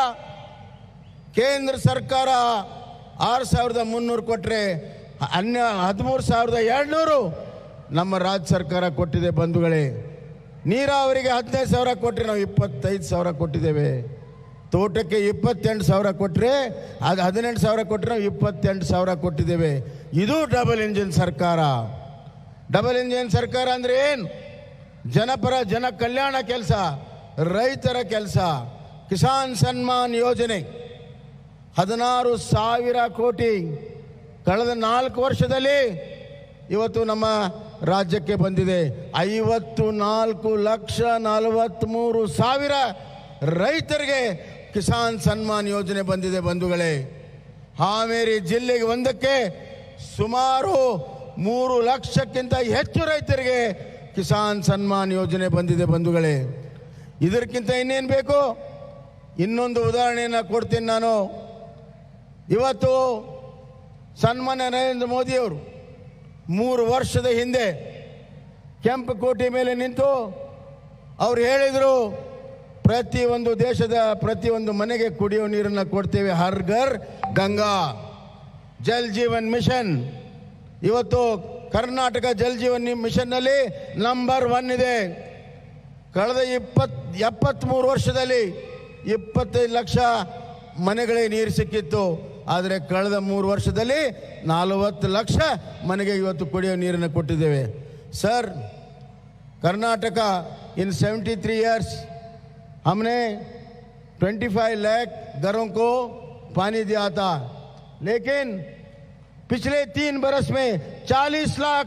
ಕೇಂದ್ರ ಸರ್ಕಾರ 6,300 ಕೊಟ್ಟರೆ 13,200 ನಮ್ಮ ರಾಜ್ಯ ಸರ್ಕಾರ ಕೊಟ್ಟಿದೆ ಬಂಧುಗಳೇ. ನೀರಾವರಿಗೆ 15,000 ಕೊಟ್ಟರೆ ನಾವು 25,000 ಕೊಟ್ಟಿದ್ದೇವೆ. ತೋಟಕ್ಕೆ 28,000 ಕೊಟ್ಟರೆ, ಅದು 18,000 ಕೊಟ್ಟರೆ ನಾವು 28,000 ಕೊಟ್ಟಿದ್ದೇವೆ. ಇದು ಡಬಲ್ ಇಂಜಿನ್ ಸರ್ಕಾರ. ಡಬಲ್ ಇಂಜಿನ್ ಸರ್ಕಾರ ಅಂದರೆ ಏನು? ಜನಪರ, ಜನ ಕಲ್ಯಾಣ ಕೆಲಸ, ರೈತರ ಕೆಲಸ. ಕಿಸಾನ್ ಸನ್ಮಾನ್ ಯೋಜನೆ 16,000 ಕೋಟಿ ಕಳೆದ 4 ವರ್ಷದಲ್ಲಿ ಇವತ್ತು ನಮ್ಮ ರಾಜ್ಯಕ್ಕೆ ಬಂದಿದೆ. 54,43,000 ರೈತರಿಗೆ ಕಿಸಾನ್ ಸನ್ಮಾನ್ ಯೋಜನೆ ಬಂದಿದೆ ಬಂಧುಗಳೇ. ಹಾವೇರಿ ಜಿಲ್ಲೆಗೆ ಒಂದಕ್ಕೆ ಸುಮಾರು 3 ಲಕ್ಷಕ್ಕಿಂತ ಹೆಚ್ಚು ರೈತರಿಗೆ ಕಿಸಾನ್ ಸನ್ಮಾನ್ ಯೋಜನೆ ಬಂದಿದೆ ಬಂಧುಗಳೇ. ಇದಕ್ಕಿಂತ ಇನ್ನೇನು ಬೇಕು? ಇನ್ನೊಂದು ಉದಾಹರಣೆಯನ್ನು ಕೊಡ್ತೀನಿ ನಾನು. ಇವತ್ತು ಸನ್ಮಾನ್ಯ ನರೇಂದ್ರ ಮೋದಿಯವರು 3 ವರ್ಷದ ಹಿಂದೆ ಕೆಂಪುಕೋಟೆ ಮೇಲೆ ನಿಂತು ಅವರು ಹೇಳಿದರು, ಪ್ರತಿಯೊಂದು ದೇಶದ ಪ್ರತಿಯೊಂದು ಮನೆಗೆ ಕುಡಿಯೋ ನೀರನ್ನು ಕೊಡ್ತೇವೆ, ಹರ್ ಘರ್ ಗಂಗಾ, ಜಲ್ ಜೀವನ್ ಮಿಷನ್. ಇವತ್ತು ಕರ್ನಾಟಕ ಜಲ್ ಜೀವನ್ ಮಿಷನ್ನಲ್ಲಿ ನಂಬರ್ 1 ಇದೆ. ಕಳೆದ 73 ವರ್ಷದಲ್ಲಿ 25 ಲಕ್ಷ ಮನೆಗಳಿಗೆ ನೀರು ಸಿಕ್ಕಿತ್ತು. ಆದರೆ ಕಳೆದ 3 ವರ್ಷದಲ್ಲಿ 40 ಲಕ್ಷ ಮನೆಗೆ ಇವತ್ತು ಕುಡಿಯೋ ನೀರನ್ನು ಕೊಟ್ಟಿದ್ದೇವೆ. ಸರ್, कर्नाटक इन 73 इयर्स हमने 25 लाख घरों को पानी दिया था, लेकिन पिछले 3 बरस में 40 लाख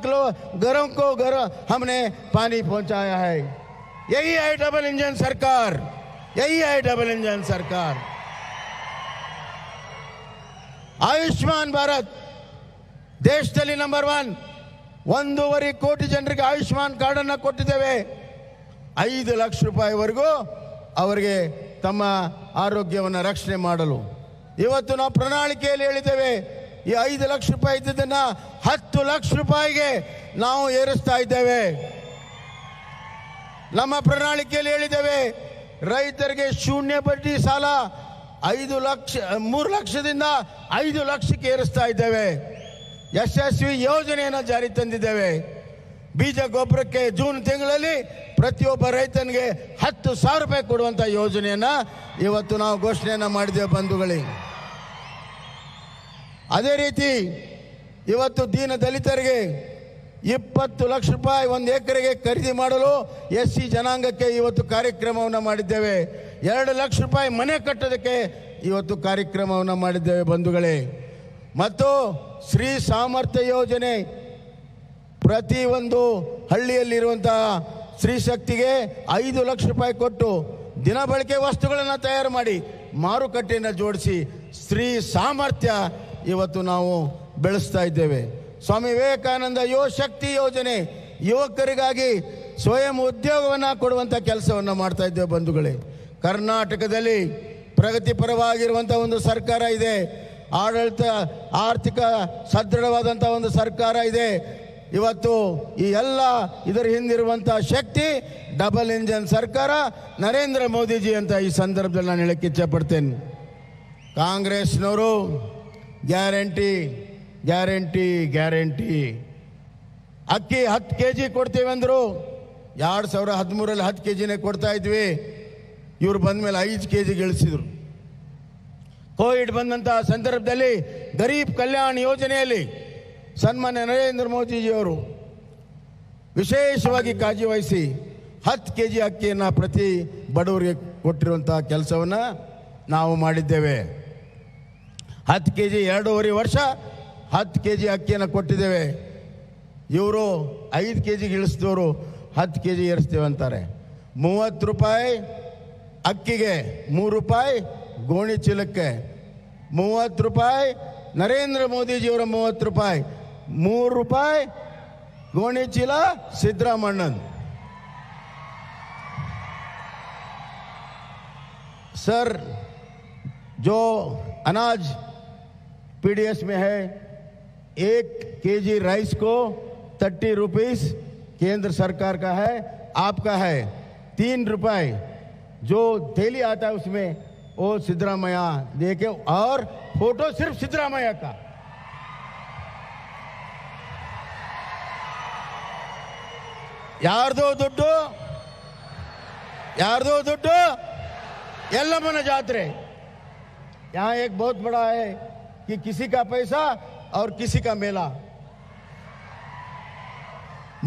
घरों को हमने पानी पहुंचाया है। यही है डबल इंजन सरकार, यही है डबल इंजन सरकार। ಆಯುಷ್ಮಾನ್ ಭಾರತ್ ದೇಶದಲ್ಲಿ ನಂಬರ್ 1, 1.5 ಕೋಟಿ ಜನರಿಗೆ ಆಯುಷ್ಮಾನ್ ಕಾರ್ಡ್ ಅನ್ನು ಕೊಟ್ಟಿದ್ದೇವೆ. 5 ಲಕ್ಷ ರೂಪಾಯಿವರೆಗೂ ಅವರಿಗೆ ತಮ್ಮ ಆರೋಗ್ಯವನ್ನು ರಕ್ಷಣೆ ಮಾಡಲು ಇವತ್ತು ನಾವು ಪ್ರಣಾಳಿಕೆಯಲ್ಲಿ ಹೇಳಿದ್ದೇವೆ. ಈ 5 ಲಕ್ಷ ರೂಪಾಯಿ ಇದ್ದದನ್ನ 10 ಲಕ್ಷ ರೂಪಾಯಿಗೆ ನಾವು ಏರಿಸ್ತಾ ಇದ್ದೇವೆ. ನಮ್ಮ ಪ್ರಣಾಳಿಕೆಯಲ್ಲಿ ಹೇಳಿದ್ದೇವೆ, ರೈತರಿಗೆ ಶೂನ್ಯ ಬಡ್ಡಿ ಸಾಲ 3 ಲಕ್ಷದಿಂದ 5 ಲಕ್ಷಕ್ಕೆ ಏರಿಸ್ತಾ ಇದ್ದೇವೆ. ಯಶಸ್ವಿ ಯೋಜನೆಯನ್ನು ಜಾರಿ ತಂದಿದ್ದೇವೆ. ಬೀಜ ಗೊಬ್ಬರಕ್ಕೆ ಜೂನ್ ತಿಂಗಳಲ್ಲಿ ಪ್ರತಿಯೊಬ್ಬ ರೈತನಿಗೆ 10,000 ರೂಪಾಯಿ ಕೊಡುವಂಥ ಯೋಜನೆಯನ್ನು ಇವತ್ತು ನಾವು ಘೋಷಣೆಯನ್ನು ಮಾಡಿದ್ದೇವೆ ಬಂಧುಗಳೇ. ಅದೇ ರೀತಿ ಇವತ್ತು ದೀನ ದಲಿತರಿಗೆ 20 ಲಕ್ಷ ರೂಪಾಯಿ 1 ಎಕರೆಗೆ ಖರೀದಿ ಮಾಡಲು SC ಜನಾಂಗಕ್ಕೆ ಇವತ್ತು ಕಾರ್ಯಕ್ರಮವನ್ನು ಮಾಡಿದ್ದೇವೆ. 2 ಲಕ್ಷ ರೂಪಾಯಿ ಮನೆ ಕಟ್ಟೋದಕ್ಕೆ ಇವತ್ತು ಕಾರ್ಯಕ್ರಮವನ್ನು ಮಾಡಿದ್ದೇವೆ ಬಂಧುಗಳೇ. ಮತ್ತು ಶ್ರೀ ಸಾಮರ್ಥ್ಯ ಯೋಜನೆ, ಪ್ರತಿಯೊಂದು ಹಳ್ಳಿಯಲ್ಲಿರುವಂತಹ ಸ್ತ್ರೀ ಶಕ್ತಿಗೆ 5 ಲಕ್ಷ ರೂಪಾಯಿ ಕೊಟ್ಟು ದಿನಬಳಕೆ ವಸ್ತುಗಳನ್ನು ತಯಾರು ಮಾಡಿ ಮಾರುಕಟ್ಟೆಯನ್ನು ಜೋಡಿಸಿ ಸ್ತ್ರೀ ಸಾಮರ್ಥ್ಯ ಇವತ್ತು ನಾವು ಬೆಳೆಸ್ತಾ ಇದ್ದೇವೆ. ಸ್ವಾಮಿ ವಿವೇಕಾನಂದ ಯುವ ಶಕ್ತಿ ಯೋಜನೆ, ಯುವಕರಿಗಾಗಿ ಸ್ವಯಂ ಉದ್ಯೋಗವನ್ನು ಕೊಡುವಂಥ ಕೆಲಸವನ್ನು ಮಾಡ್ತಾ ಇದ್ದೇವೆ ಬಂಧುಗಳೇ. ಕರ್ನಾಟಕದಲ್ಲಿ ಪ್ರಗತಿಪರವಾಗಿರುವಂಥ ಒಂದು ಸರ್ಕಾರ ಇದೆ, ಆಡಳಿತ ಆರ್ಥಿಕ ಸದೃಢವಾದಂಥ ಒಂದು ಸರ್ಕಾರ ಇದೆ. ಇವತ್ತು ಈ ಎಲ್ಲ ಇದರ ಹಿಂದಿರುವಂಥ ಶಕ್ತಿ ಡಬಲ್ ಇಂಜನ್ ಸರ್ಕಾರ ನರೇಂದ್ರ ಮೋದಿಜಿ ಅಂತ ಈ ಸಂದರ್ಭದಲ್ಲಿ ನಾನು ಹೇಳಕ್ಕೆ ಇಚ್ಛೆಪಡ್ತೇನೆ. ಕಾಂಗ್ರೆಸ್ನವರು ಗ್ಯಾರಂಟಿ ಗ್ಯಾರಂಟಿ ಗ್ಯಾರಂಟಿ ಅಕ್ಕಿ 10 kg ಕೊಡ್ತೇವೆ ಅಂದರು. 2013ರಲ್ಲಿ 10 kgನೇ ಕೊಡ್ತಾ ಇದ್ವಿ. ಇವರು ಬಂದ ಮೇಲೆ 5 kg ಇಳಿಸಿದ್ರು. ಕೋವಿಡ್ ಬಂದಂತಹ ಸಂದರ್ಭದಲ್ಲಿ ಗರೀಬ್ ಕಲ್ಯಾಣ ಯೋಜನೆಯಲ್ಲಿ ಸನ್ಮಾನ್ಯ ನರೇಂದ್ರ ಮೋದಿಜಿಯವರು ವಿಶೇಷವಾಗಿ ಕಾಳಜಿ ವಹಿಸಿ 10 kg ಅಕ್ಕಿಯನ್ನು ಪ್ರತಿ ಬಡವರಿಗೆ ಕೊಟ್ಟಿರುವಂತಹ ಕೆಲಸವನ್ನು ನಾವು ಮಾಡಿದ್ದೇವೆ. 10 kg 2.5 ವರ್ಷ 10 kg ಅಕ್ಕಿಯನ್ನು ಕೊಟ್ಟಿದ್ದೇವೆ. ಇವರು 5 kg ಇಳಿಸಿದವರು 10 kg ಏರಿಸ್ತೇವೆ ಅಂತಾರೆ. 30 ರೂಪಾಯಿ ಅಕ್ಕಿಗೆ 3 ರೂಪಾಯಿ ಗೋಣಿ ಚೀಲಕ್ಕೆ, 30 ರೂಪಾಯಿ ನರೇಂದ್ರ ಮೋದಿಜಿಯವರ 30 ರೂಪಾಯಿ, 3 ರೂಪಾಯಿ ಗೋಣಿ ಚೀಲ ಸಿದ್ದರಾಮಣ್ಣನ್. सर जो अनाज PDS में है 1 kg राइस को 30 रुपीस केंद्र सरकार का है, आपका है 3 रुपए। जो थैली आता है उसमें वो सिद्धरामैया देके, और फोटो सिर्फ सिद्धरामैया का। ಯಾರ್ದೋ ದುಡ್ಡು यल्लम्मन जात्रे। यहाँ एक बहुत बड़ा है कि किसी का पैसा और किसी का मेला।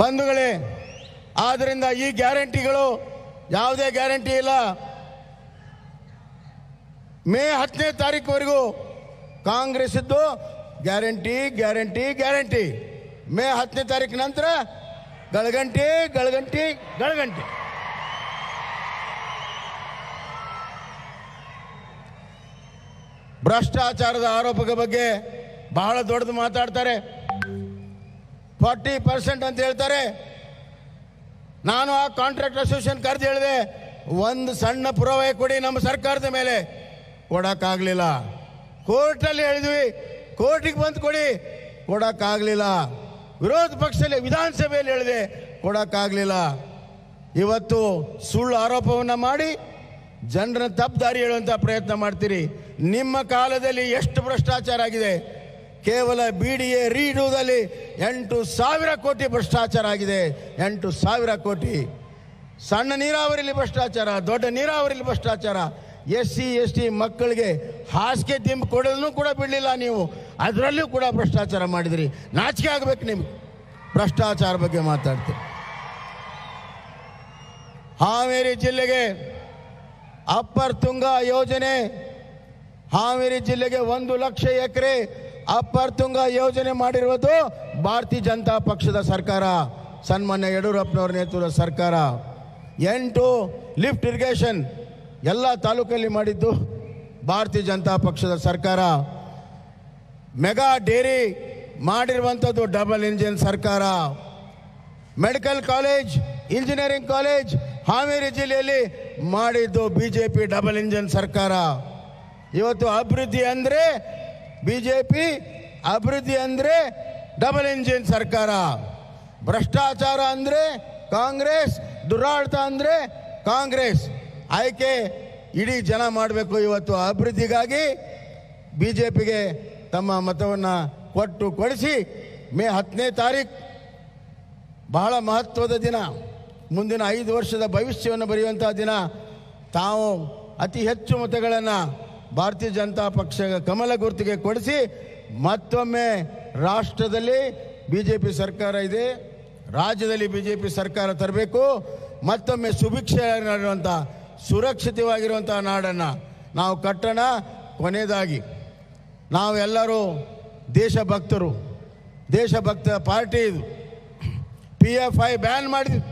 ಬಂಧುಗಳೇ, ಆದ್ದರಿಂದ ಈ ಗ್ಯಾರಂಟಿಗಳು ಯಾವುದೇ ಗ್ಯಾರಂಟಿ ಇಲ್ಲ. ಮೇ 10ನೇ ತಾರೀಕುವರೆಗೂ ಕಾಂಗ್ರೆಸ್ ಇದ್ದು ಗ್ಯಾರಂಟಿ ಗ್ಯಾರಂಟಿ ಗ್ಯಾರಂಟಿ. ಮೇ 10ನೇ ತಾರೀಕು ನಂತರ ಗಳಗಂಟಿ ಗಳಗಂಟಿ ಗಳಗಂಟಿ. ಭ್ರಷ್ಟಾಚಾರದ ಆರೋಪದ ಬಗ್ಗೆ ಬಹಳ ದೊಡ್ಡದು ಮಾತಾಡ್ತಾರೆ. 40% ಅಂತ ಹೇಳ್ತಾರೆ. ನಾನು ಆ ಕಾಂಟ್ರಾಕ್ಟ್ ಅಸೋಸಿಯೇಷನ್ ಕರೆದು ಹೇಳಿದೆ, ಒಂದು ಸಣ್ಣ ಪುರಾವೆ ಕೊಡಿ ನಮ್ಮ ಸರ್ಕಾರದ ಮೇಲೆ. ಕೊಡಕ್ಕಾಗಲಿಲ್ಲ. ಕೋರ್ಟಲ್ಲಿ ಹೇಳಿದ್ವಿ, ಕೋರ್ಟಿಗೆ ಬಂದು ಕೊಡಿ, ಕೊಡಕ್ಕಾಗಲಿಲ್ಲ. ವಿರೋಧ ಪಕ್ಷದಲ್ಲಿ ವಿಧಾನಸಭೆಯಲ್ಲಿ ಹೇಳಿದೆ, ಕೊಡಕ್ಕಾಗಲಿಲ್ಲ. ಇವತ್ತು ಸುಳ್ಳು ಆರೋಪವನ್ನು ಮಾಡಿ ಜನರನ್ನ ತಪ್ಪು ದಾರಿ ಹೇಳುವಂಥ ಪ್ರಯತ್ನ ಮಾಡ್ತೀರಿ. ನಿಮ್ಮ ಕಾಲದಲ್ಲಿ ಎಷ್ಟು ಭ್ರಷ್ಟಾಚಾರ ಆಗಿದೆ. ಕೇವಲ BDA ರೀಡುವುದಲ್ಲಿ 8,000 ಕೋಟಿ ಭ್ರಷ್ಟಾಚಾರ ಆಗಿದೆ. 8,000 ಕೋಟಿ. ಸಣ್ಣ ನೀರಾವರಿಯಲ್ಲಿ ಭ್ರಷ್ಟಾಚಾರ, ದೊಡ್ಡ ನೀರಾವರಿಯಲ್ಲಿ ಭ್ರಷ್ಟಾಚಾರ. SC ST ಮಕ್ಕಳಿಗೆ ಹಾಸಿಗೆ ದಿಂಬು ಕೊಡೋದನ್ನು ಕೂಡ ಬಿಡಲಿಲ್ಲ ನೀವು. ಅದರಲ್ಲೂ ಕೂಡ ಭ್ರಷ್ಟಾಚಾರ ಮಾಡಿದ್ರಿ. ನಾಚಿಕೆ ಆಗಬೇಕು ನಿಮ್ಗೆ. ಭ್ರಷ್ಟಾಚಾರ ಬಗ್ಗೆ ಮಾತಾಡ್ತೀರಿ. ಹಾವೇರಿ ಜಿಲ್ಲೆಗೆ ಅಪ್ಪರ್ ತುಂಗಾ ಯೋಜನೆ, ಹಾವೇರಿ ಜಿಲ್ಲೆಗೆ 1 ಲಕ್ಷ ಎಕರೆ ಅಪ್ಪರ್ ತುಂಗಾ ಯೋಜನೆ ಮಾಡಿರುವುದು ಭಾರತೀಯ ಜನತಾ ಪಕ್ಷದ ಸರ್ಕಾರ, ಸನ್ಮಾನ್ಯ ಯಡಿಯೂರಪ್ಪನವರ ನೇತೃತ್ವದ ಸರ್ಕಾರ. 8 ಲಿಫ್ಟ್ ಇರಿಗೇಷನ್ ಎಲ್ಲ ತಾಲೂಕಲ್ಲಿ ಮಾಡಿದ್ದು ಭಾರತೀಯ ಜನತಾ ಪಕ್ಷದ ಸರ್ಕಾರ. ಮೆಗಾ ಡೇರಿ ಮಾಡಿರುವಂಥದ್ದು ಡಬಲ್ ಇಂಜಿನ್ ಸರ್ಕಾರ. Medical college, engineering college Haveri ಜಿಲ್ಲೆಯಲ್ಲಿ ಮಾಡಿದ್ದು BJP ಡಬಲ್ ಇಂಜಿನ್ ಸರ್ಕಾರ. ಇವತ್ತು ಅಭಿವೃದ್ಧಿ ಅಂದರೆ BJP, ಅಭಿವೃದ್ಧಿ ಅಂದರೆ ಡಬಲ್ ಇಂಜಿನ್ ಸರ್ಕಾರ. ಭ್ರಷ್ಟಾಚಾರ ಅಂದರೆ ಕಾಂಗ್ರೆಸ್, ದುರಾಡಳಿತ ಅಂದರೆ ಕಾಂಗ್ರೆಸ್. ಆಯ್ಕೆ ಇಡೀ ಜನ ಮಾಡಬೇಕು. ಇವತ್ತು ಅಭಿವೃದ್ಧಿಗಾಗಿ BJPಗೆ ತಮ್ಮ ಮತವನ್ನು ಕೊಡಿಸಿ ಮೇ 10ನೇ ತಾರೀಕು ಬಹಳ ಮಹತ್ವದ ದಿನ, ಮುಂದಿನ 5 ವರ್ಷದ ಭವಿಷ್ಯವನ್ನು ಬರೆಯುವಂಥ ದಿನ. ತಾವು ಅತಿ ಹೆಚ್ಚು ಮತಗಳನ್ನು ಭಾರತೀಯ ಜನತಾ ಪಕ್ಷ ಕಮಲ ಗುರುತಿಗೆ ಕೊಡಿಸಿ ಮತ್ತೊಮ್ಮೆ ರಾಷ್ಟ್ರದಲ್ಲಿ BJP ಸರ್ಕಾರ ಇದೆ, ರಾಜ್ಯದಲ್ಲಿ BJP ಸರ್ಕಾರ ತರಬೇಕು. ಮತ್ತೊಮ್ಮೆ ಸುಭಿಕ್ಷೆಯಾಗಿರುವಂಥ ಸುರಕ್ಷಿತವಾಗಿರುವಂಥ ನಾಡನ್ನು ನಾವು ಕಟ್ಟೋಣ. ಕೊನೆಯದಾಗಿ ನಾವೆಲ್ಲರೂ ದೇಶಭಕ್ತರು, ದೇಶಭಕ್ತ ಪಾರ್ಟಿ ಇದು. PFI ಬ್ಯಾನ್ ಮಾಡಿದ್ವಿ.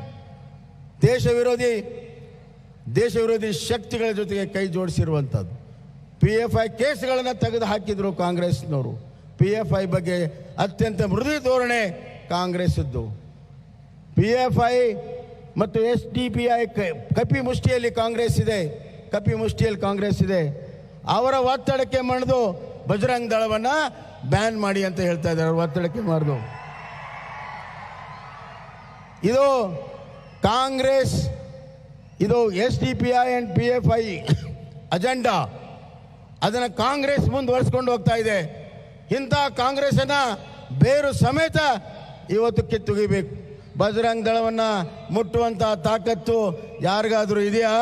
ದೇಶ ವಿರೋಧಿ ಶಕ್ತಿಗಳ ಜೊತೆಗೆ ಕೈ ಜೋಡಿಸಿರುವಂಥದ್ದು. PFI ಕೇಸ್ಗಳನ್ನು ತೆಗೆದು ಹಾಕಿದ್ರು ಕಾಂಗ್ರೆಸ್ನವರು. PFI ಬಗ್ಗೆ ಅತ್ಯಂತ ಮೃದು ಧೋರಣೆ ಕಾಂಗ್ರೆಸ್ಸದ್ದು. PFI ಮತ್ತು SDPI ಕಪಿ ಮುಷ್ಟಿಯಲ್ಲಿ ಕಾಂಗ್ರೆಸ್ ಇದೆ. ಅವರ ಒತ್ತಡಕ್ಕೆ ಮಣಿದು ಬಜರಂಗ್ ದಳವನ್ನು ಬ್ಯಾನ್ ಮಾಡಿ ಅಂತ ಹೇಳ್ತಾ ಇದ್ದಾರೆ. ಅವರ ಒತ್ತಡಕ್ಕೆ ಮಣಿದು ಇದು ಕಾಂಗ್ರೆಸ್, ಇದು SDPI ಆ್ಯಂಡ್ PFI ಅಜೆಂಡಾ. ಅದನ್ನು ಕಾಂಗ್ರೆಸ್ ಮುಂದುವರಿಸ್ಕೊಂಡು ಹೋಗ್ತಾ ಇದೆ. ಇಂಥ ಕಾಂಗ್ರೆಸ್ಸನ್ನು ಬೇರು ಸಮೇತ ಇವತ್ತು ಕಿತ್ತುಗಿಬೇಕು. ಬಜರಂಗ್ ದಳವನ್ನು ಮುಟ್ಟುವಂಥ ತಾಕತ್ತು ಯಾರಿಗಾದರೂ ಇದೆಯಾ?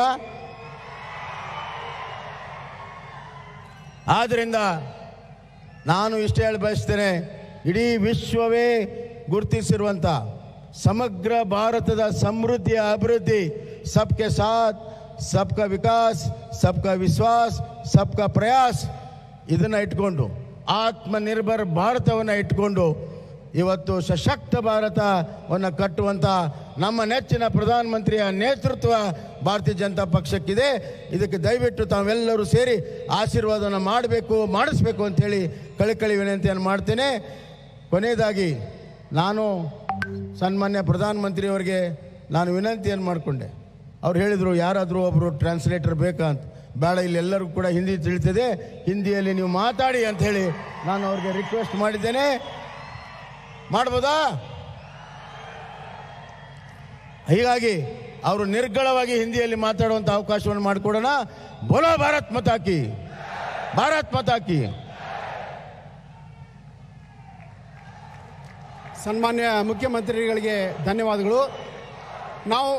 ಆದ್ದರಿಂದ ನಾನು ಇಷ್ಟೇ ಹೇಳಿ ಬಯಸ್ತೇನೆ, ಇಡೀ ವಿಶ್ವವೇ ಗುರುತಿಸಿರುವಂಥ ಸಮಗ್ರ ಭಾರತದ ಸಮೃದ್ಧಿಯ ಅಭಿವೃದ್ಧಿ, ಸಬ್ಕೆ ಸಾಥ್ ಸಬ್ಕಾ ವಿಕಾಸ್, ಸಬ್ಕಾ ವಿಶ್ವಾಸ್, ಸಬ್ಕಾ ಪ್ರಯಾಸ್, ಇದನ್ನು ಇಟ್ಕೊಂಡು ಆತ್ಮನಿರ್ಭರ್ ಭಾರತವನ್ನು ಇಟ್ಕೊಂಡು ಇವತ್ತು ಸಶಕ್ತ ಭಾರತವನ್ನು ಕಟ್ಟುವಂಥ ನಮ್ಮ ನೆಚ್ಚಿನ ಪ್ರಧಾನಮಂತ್ರಿಯ ನೇತೃತ್ವ ಭಾರತೀಯ ಜನತಾ ಪಕ್ಷಕ್ಕಿದೆ. ಇದಕ್ಕೆ ದಯವಿಟ್ಟು ತಾವೆಲ್ಲರೂ ಸೇರಿ ಆಶೀರ್ವಾದವನ್ನು ಮಾಡಿಸ್ಬೇಕು ಅಂಥೇಳಿ ಕಳಕಳಿ ವಿನಂತಿಯನ್ನು ಮಾಡ್ತೇನೆ. ಕೊನೆಯದಾಗಿ ನಾನು ಸನ್ಮಾನ್ಯ ಪ್ರಧಾನಮಂತ್ರಿಯವರಿಗೆ ನಾನು ವಿನಂತಿಯನ್ನು ಮಾಡಿಕೊಂಡೆ. ಅವ್ರು ಹೇಳಿದರು ಯಾರಾದರೂ ಒಬ್ಬರು ಟ್ರಾನ್ಸ್ಲೇಟರ್ ಬೇಕಾ ಅಂತ. ಬೇಡ, ಇಲ್ಲಿ ಎಲ್ಲರಿಗೂ ಕೂಡ ಹಿಂದಿ ತಿಳಿತದೆ, ಹಿಂದಿಯಲ್ಲಿ ನೀವು ಮಾತಾಡಿ ಅಂಥೇಳಿ ನಾನು ಅವ್ರಿಗೆ ರಿಕ್ವೆಸ್ಟ್ ಮಾಡಿದ್ದೇನೆ. ಮಾಡ್ಬೋದಾ? ಹೀಗಾಗಿ ಅವರು ನಿರ್ಗಳವಾಗಿ ಹಿಂದಿಯಲ್ಲಿ ಮಾತಾಡುವಂಥ ಅವಕಾಶವನ್ನು ಮಾಡಿಕೊಡೋಣ. ಬೋಲೋ ಭಾರತ್ ಮಾತಾ ಕಿ, ಭಾರತ್ ಮಾತಾ ಕಿ. ಸನ್ಮಾನ್ಯ ಮುಖ್ಯಮಂತ್ರಿಗಳಿಗೆ ಧನ್ಯವಾದಗಳು. ನಾವು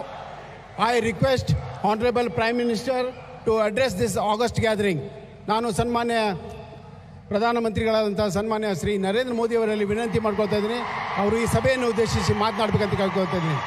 I request honourable prime minister to address this august gathering. ನಾನು ಸನ್ಮಾನ್ಯ ಪ್ರಧಾನಮಂತ್ರಿಗಳಾದಂಥ ಸನ್ಮಾನ್ಯ ಶ್ರೀ ನರೇಂದ್ರ ಮೋದಿ ಅವರಲ್ಲಿ ವಿನಂತಿ ಮಾಡ್ಕೊಳ್ತಾ ಇದ್ದೀನಿ, ಅವರು ಈ ಸಭೆಯನ್ನು ಉದ್ದೇಶಿಸಿ ಮಾತನಾಡಬೇಕಂತ ಕೇಳ್ಕೊಳ್ತಾ ಇದ್ದೀನಿ.